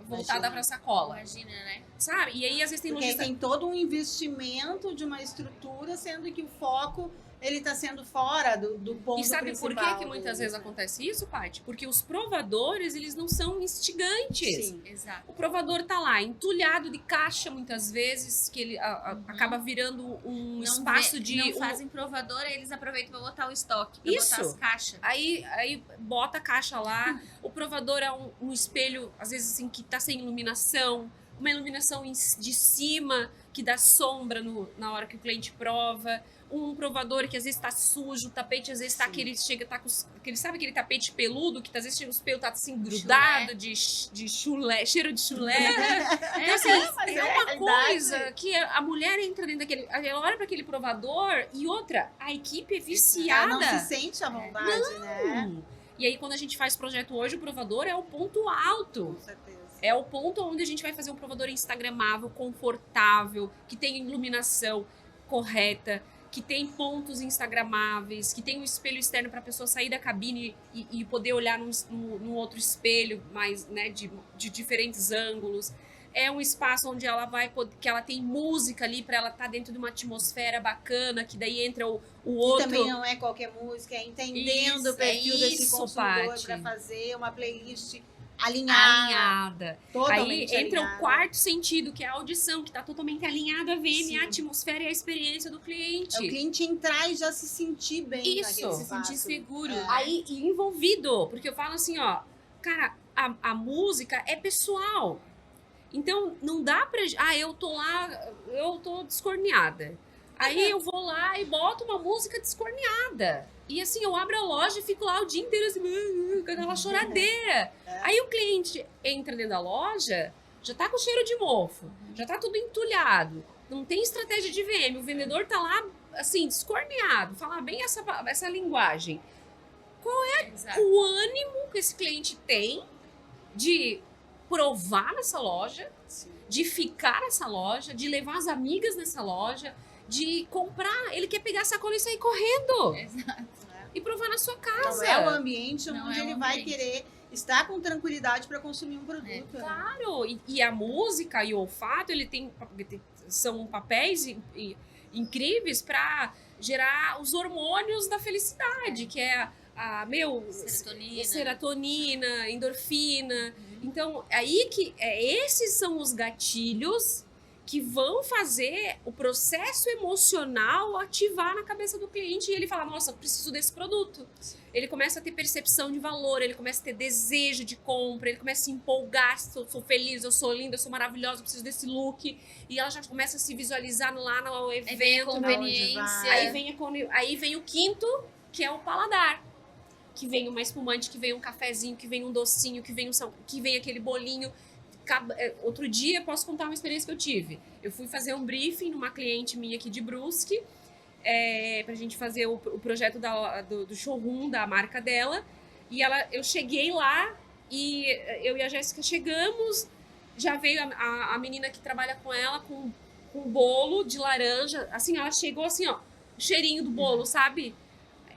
voltada pra sacola? Imagina, né? Sabe? E aí, às vezes, tem Porque aí lojista... tem todo um investimento de uma estrutura, sendo que o foco ele está sendo fora do ponto principal. E sabe por que muitas vezes acontece isso, Paty? Porque os provadores, eles não são instigantes. Sim. Exato. O provador tá lá, entulhado de caixa, muitas vezes, que ele acaba virando um espaço de... Não fazem provador, aí eles aproveitam pra botar o estoque, pra Isso. botar as caixas. Aí bota a caixa lá, o provador é um espelho, às vezes assim, que tá sem iluminação, uma iluminação de cima, que dá sombra na hora que o cliente prova, um provador que às vezes tá sujo, o tapete às vezes tá aquele, sabe aquele tapete peludo, que às vezes chega os pelos, tá assim, grudado de chulé, cheiro de chulé. Então assim, é uma coisa que a mulher entra dentro daquele, ela olha para aquele provador e outra, a equipe é viciada. Ela não se sente à vontade, né? E aí quando a gente faz projeto hoje, o provador é o ponto alto. Com certeza. É o ponto onde a gente vai fazer um provador instagramável, confortável, que tem iluminação correta, que tem pontos instagramáveis, que tem um espelho externo para a pessoa sair da cabine e poder olhar num outro espelho, mais, né, de diferentes ângulos. É um espaço onde ela que ela tem música ali para ela estar dentro de uma atmosfera bacana, que daí entra o outro. E também não é qualquer música, é entendendo o perfil desse consumidor para fazer uma playlist alinhada. Aí entra o quarto sentido, que é a audição, que está totalmente alinhado a VM, a atmosfera e a experiência do cliente. É o cliente entrar e já se sentir bem. Isso, se sentir seguro. Aí, e envolvido, porque eu falo assim, ó, cara, a música é pessoal. Então, não dá pra... eu tô lá, eu tô descorneada. Aí eu vou lá e boto uma música descorneada. E assim, eu abro a loja e fico lá o dia inteiro assim, com aquela choradeira. Aí o cliente entra dentro da loja, já tá com cheiro de mofo, já tá tudo entulhado, não tem estratégia de VM, o vendedor tá lá, assim, descorneado, falar bem essa linguagem. Qual é o ânimo que esse cliente tem de provar nessa loja, de ficar nessa loja, de levar as amigas nessa loja, de comprar, ele quer pegar a sacola e sair correndo. Exato. E provar na sua casa. Não é o ambiente onde ele vai querer estar com tranquilidade para consumir um produto. Claro, e a música e o olfato, são papéis incríveis para gerar os hormônios da felicidade, que é a serotonina, endorfina. Então, aí esses são os gatilhos que vão fazer o processo emocional ativar na cabeça do cliente e ele fala, nossa, eu preciso desse produto. Ele começa a ter percepção de valor, ele começa a ter desejo de compra, ele começa a se empolgar, sou feliz, eu sou linda, eu sou maravilhosa, eu preciso desse look. E ela já começa a se visualizar lá no evento. Aí vem a conveniência. Aí vem o quinto, que é o paladar. Que vem uma espumante, que vem um cafezinho, que vem um docinho, que vem aquele bolinho. Outro dia, posso contar uma experiência que eu tive. Eu fui fazer um briefing numa cliente minha aqui de Brusque, pra gente fazer o projeto do showroom da marca dela. E eu cheguei lá e eu e a Jéssica chegamos, já veio a menina que trabalha com ela com um bolo de laranja. Assim, ela chegou assim, ó, o cheirinho do bolo, sabe?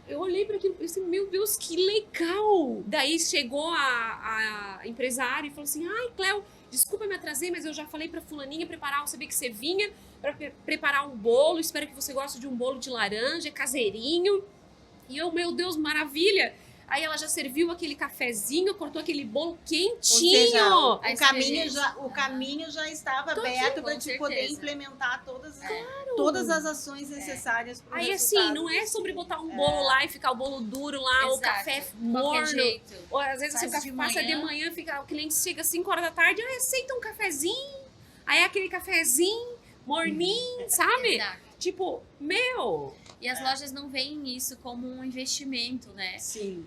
Eu olhei para aquilo e pensei, meu Deus, que legal! Daí chegou a empresária e falou assim, ai, Cléo, desculpa me atrasei, mas eu já falei pra fulaninha preparar, eu sabia que você vinha para preparar um bolo, espero que você goste de um bolo de laranja, caseirinho. E eu, meu Deus, maravilha! Aí ela já serviu aquele cafezinho, cortou aquele bolo quentinho. Ou seja, o caminho já estava aberto para te poder implementar todas as ações necessárias para o Aí resultado. assim, não é sobre botar um bolo lá e ficar o bolo duro lá, ou café morno. Ou às vezes assim, o café passa de manhã, o cliente chega às 5 horas da tarde, aceita um cafezinho. Aí é aquele cafezinho, morninho, sabe? Exato. Tipo, meu... E as lojas não veem isso como um investimento, né? Sim.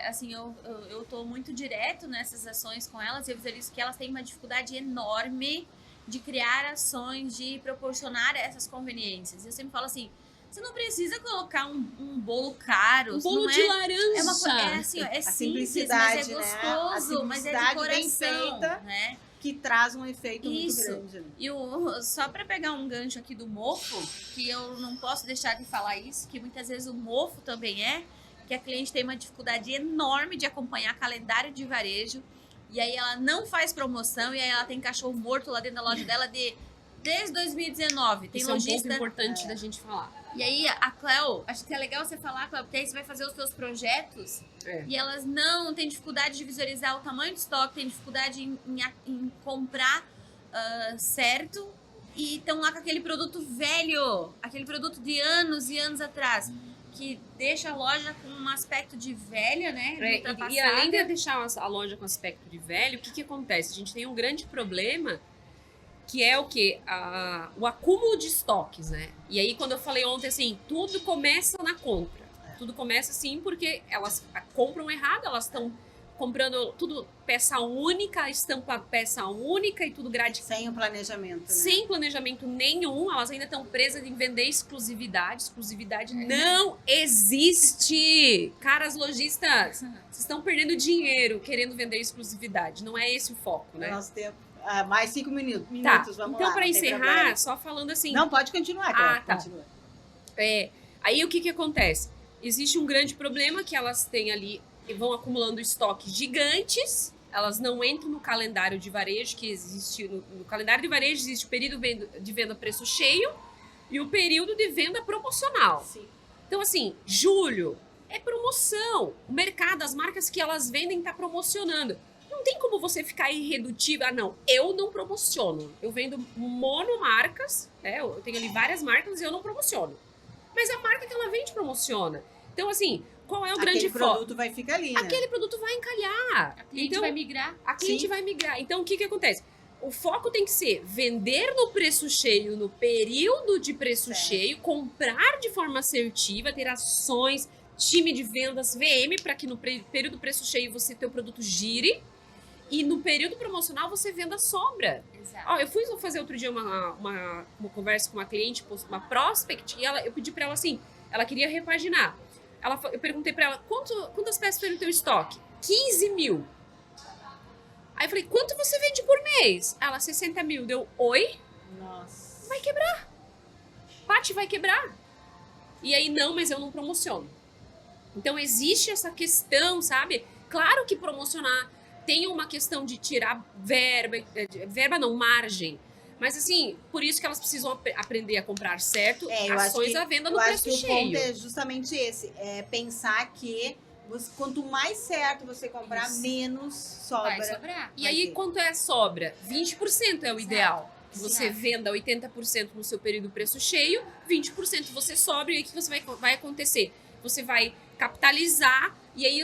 Assim, eu tô muito direto nessas ações com elas e eu visualizo que elas têm uma dificuldade enorme de criar ações, de proporcionar essas conveniências. Eu sempre falo assim, você não precisa colocar um bolo caro. Um bolo de laranja. É simples, mas é gostoso, né? mas é de coração, né? Que traz um efeito muito grande. Né? E só para pegar um gancho aqui do mofo, que eu não posso deixar de falar isso, que muitas vezes o mofo também que a cliente tem uma dificuldade enorme de acompanhar calendário de varejo, e aí ela não faz promoção, e aí ela tem cachorro morto lá dentro da loja dela desde 2019. Tem Isso lojista... é um ponto importante da gente falar. E aí, a Cleo, acho que é legal você falar, Cleo, porque aí você vai fazer os seus projetos e elas não têm dificuldade de visualizar o tamanho do estoque, têm dificuldade em comprar certo, e estão lá com aquele produto velho, aquele produto de anos e anos atrás, que deixa a loja com um aspecto de velha, né? E além de deixar a loja com aspecto de velho, o que acontece? A gente tem um grande problema, que é o quê? O acúmulo de estoques, né? E aí, quando eu falei ontem, assim, tudo começa na compra. Tudo começa, assim, porque elas compram errado, elas estão comprando tudo peça única, estampa peça única e tudo grade. Sem o planejamento, né? Sem planejamento nenhum, elas ainda estão presas em vender exclusividade. Exclusividade não existe! Caras lojistas, vocês estão perdendo dinheiro querendo vender exclusividade. Não é esse o foco, né? Nosso tempo. Mais 5 minutos, Tá, vamos lá. então para não tem encerrar, problema. só falando assim... Não, pode continuar, Clara, tá. continua. Aí o que acontece? Existe um grande problema que elas têm ali, vão acumulando estoques gigantes, elas não entram no calendário de varejo, que existe, no calendário de varejo existe o período de venda preço cheio e o período de venda promocional. Sim. Então assim, julho é promoção, o mercado, as marcas que elas vendem tá promocionando. Não tem como você ficar irredutível. Não, eu não promociono. Eu vendo monomarcas, né? Eu tenho ali várias marcas e eu não promociono. Mas a marca que ela vende promociona. Então, assim, qual é o grande foco? Aquele produto vai ficar ali, né? Aquele produto vai encalhar. A cliente Então, vai migrar. a cliente vai migrar. Então, o que acontece? O foco tem que ser vender no preço cheio, no período de preço cheio, comprar de forma assertiva, ter ações, time de vendas, VM, para que no período do preço cheio você teu produto gire. E no período promocional você venda sobra. Exato. Eu fui fazer outro dia uma conversa com uma cliente, uma prospect, e eu pedi pra ela assim, ela queria repaginar. Eu perguntei pra ela, quantas peças tem no teu estoque? 15 mil. Aí eu falei, quanto você vende por mês? Ela, 60 mil. Deu, oi? Nossa. Vai quebrar. Paty, vai quebrar. E aí, não, mas eu não promociono. Então, existe essa questão, sabe? Claro que promocionar tem uma questão de tirar verba não, margem. Mas assim, por isso que elas precisam aprender a comprar certo, ações à venda no preço cheio. O ponto é justamente esse, pensar que quanto mais certo você comprar, menos sobra. Vai sobrar. E aí, quanto é a sobra? 20% é o ideal. Que você venda 80% no seu período preço cheio, 20% você sobra, e aí o que você vai acontecer? Você vai capitalizar, e aí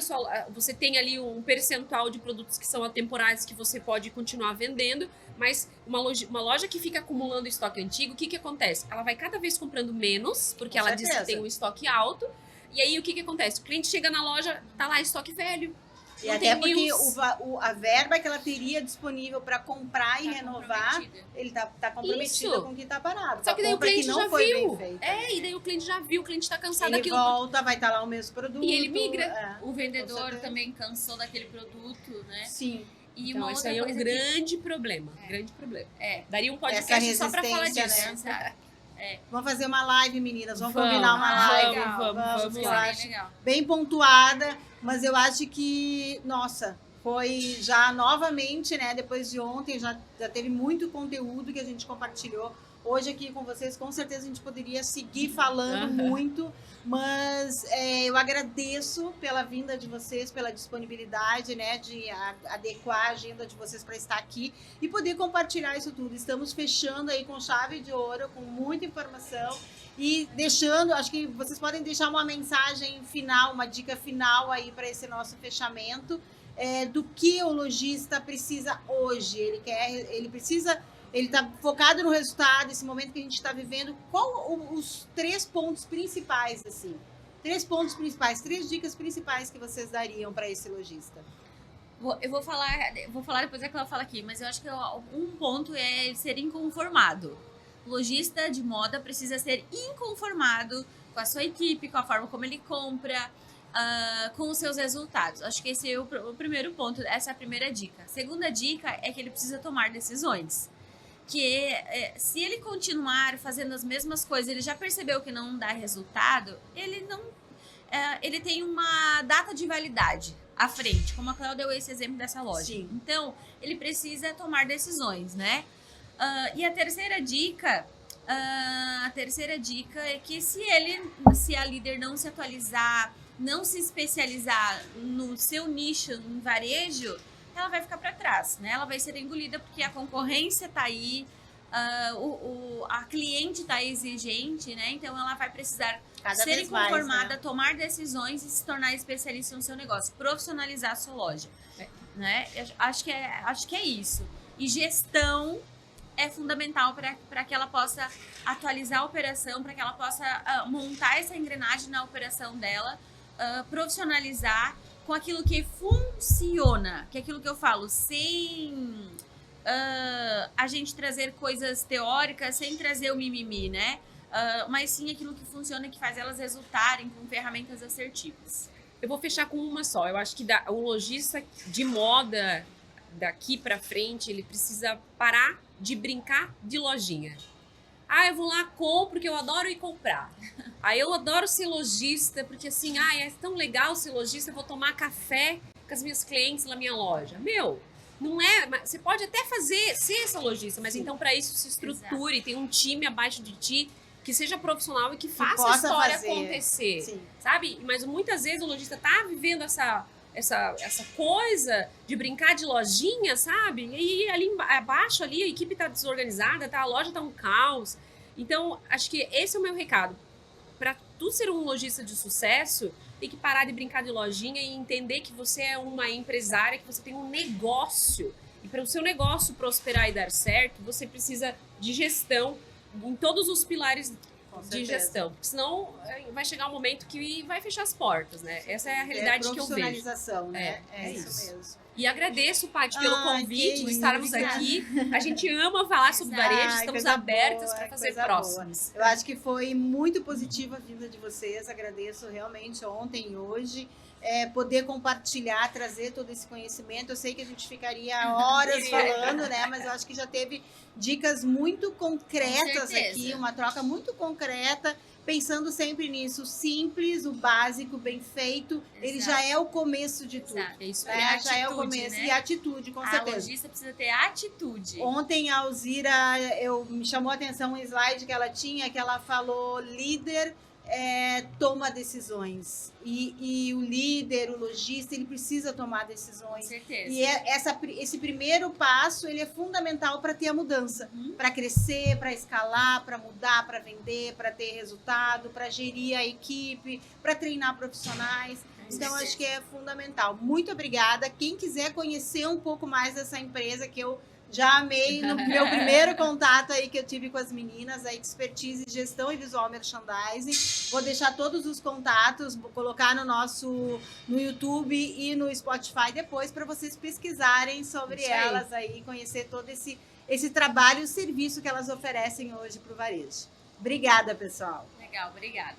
você tem ali um percentual de produtos que são atemporais que você pode continuar vendendo, mas uma loja que fica acumulando estoque antigo, o que acontece? Ela vai cada vez comprando menos, porque ela diz que tem um estoque alto, e aí o que acontece? O cliente chega na loja, tá lá estoque velho. E até porque a verba que ela teria disponível para comprar e renovar, ele tá comprometido com o que tá parado. Só que daí o cliente já viu. Feita. E daí o cliente já viu, o cliente tá cansado ele daquilo. Volta, vai estar lá o mesmo produto. E ele migra. O vendedor também cansou daquele produto, né? Sim. E então, isso aí é um grande problema. Grande problema. Daria um podcast só pra falar disso. Né? Vamos fazer uma live, meninas. Vamos combinar uma live. Vamos eu lá. acho bem pontuada, mas eu acho que, nossa, foi já novamente, né? Depois de ontem, já teve muito conteúdo que a gente compartilhou. Hoje aqui com vocês, com certeza a gente poderia seguir falando muito, mas eu agradeço pela vinda de vocês, pela disponibilidade, né, de adequar a agenda de vocês para estar aqui e poder compartilhar isso tudo. Estamos fechando aí com chave de ouro, com muita informação e deixando, acho que vocês podem deixar uma mensagem final, uma dica final aí para esse nosso fechamento, do que o lojista precisa hoje. Ele está focado no resultado, esse momento que a gente está vivendo. Qual os 3 pontos principais, assim? 3 pontos principais, 3 dicas principais que vocês dariam para esse lojista? Eu vou falar depois que ela fala aqui, mas eu acho que um ponto é ele ser inconformado. O lojista de moda precisa ser inconformado com a sua equipe, com a forma como ele compra, com os seus resultados. Acho que esse é o primeiro ponto, essa é a primeira dica. A segunda dica é que ele precisa tomar decisões. Que se ele continuar fazendo as mesmas coisas, ele já percebeu que não dá resultado, ele não... ele tem uma data de validade à frente, como a Cléo deu esse exemplo dessa loja. Sim. Então, ele precisa tomar decisões, né? E a terceira dica é que se a líder não se atualizar, não se especializar no seu nicho, em varejo, ela vai ficar para trás, né? Ela vai ser engolida porque a concorrência está aí, a cliente está exigente, né? Então ela vai precisar ser inconformada, tomar decisões e se tornar especialista no seu negócio, profissionalizar a sua loja, né? Acho que é isso. E gestão é fundamental para que ela possa atualizar a operação, para que ela possa montar essa engrenagem na operação dela, profissionalizar com aquilo que funciona, que é aquilo que eu falo, sem a gente trazer coisas teóricas, sem trazer o mimimi, né? Mas sim aquilo que funciona, que faz elas resultarem com ferramentas assertivas. Eu vou fechar com uma só. Eu acho que o lojista de moda daqui pra frente, ele precisa parar de brincar de lojinha. Eu vou lá, compro, porque eu adoro ir comprar. Eu adoro ser lojista, porque assim, é tão legal ser lojista, eu vou tomar café com as minhas clientes na minha loja. Não é, você pode até ser essa lojista, mas então para isso se estruture, Exato. tem um time abaixo de ti que seja profissional e que faça a história acontecer, Sim. sabe? Mas muitas vezes o lojista tá vivendo essa coisa de brincar de lojinha, sabe? E ali abaixo ali a equipe tá desorganizada, a loja tá um caos. Então, acho que esse é o meu recado. Para tu ser um lojista de sucesso, tem que parar de brincar de lojinha e entender que você é uma empresária, que você tem um negócio. E para o seu negócio prosperar e dar certo, você precisa de gestão em todos os pilares de gestão. Porque senão vai chegar um momento que vai fechar as portas, né? Essa é a realidade que eu vejo. Profissionalização, né? É isso mesmo. E agradeço, Paty, pelo convite de estarmos obrigada. aqui. A gente ama falar sobre varejo, estamos abertas para fazer próximos. Eu acho que foi muito positiva a vinda de vocês, agradeço realmente ontem e hoje. Poder compartilhar, trazer todo esse conhecimento. Eu sei que a gente ficaria horas falando, né? Mas eu acho que já teve dicas muito concretas aqui, uma troca muito concreta, pensando sempre nisso, simples, o básico, bem feito, ele já é o começo de tudo. Exato. Isso já é o começo, né? E atitude, com certeza. A lojista precisa ter atitude. Ontem a Alzira, me chamou a atenção um slide que ela tinha, que ela falou líder toma decisões. E o líder, o lojista, ele precisa tomar decisões. Com certeza. E esse primeiro passo, ele é fundamental para ter a mudança. Para crescer, para escalar, para mudar, para vender, para ter resultado, para gerir a equipe, para treinar profissionais. Então, acho que é fundamental. Muito obrigada. Quem quiser conhecer um pouco mais dessa empresa, que eu já amei no meu primeiro contato aí que eu tive com as meninas, a Expertise Gestão e Visual Merchandising. Vou deixar todos os contatos, vou colocar no YouTube e no Spotify depois para vocês pesquisarem sobre elas aí, conhecer todo esse trabalho e o serviço que elas oferecem hoje para o varejo. Obrigada, pessoal. Legal, obrigada.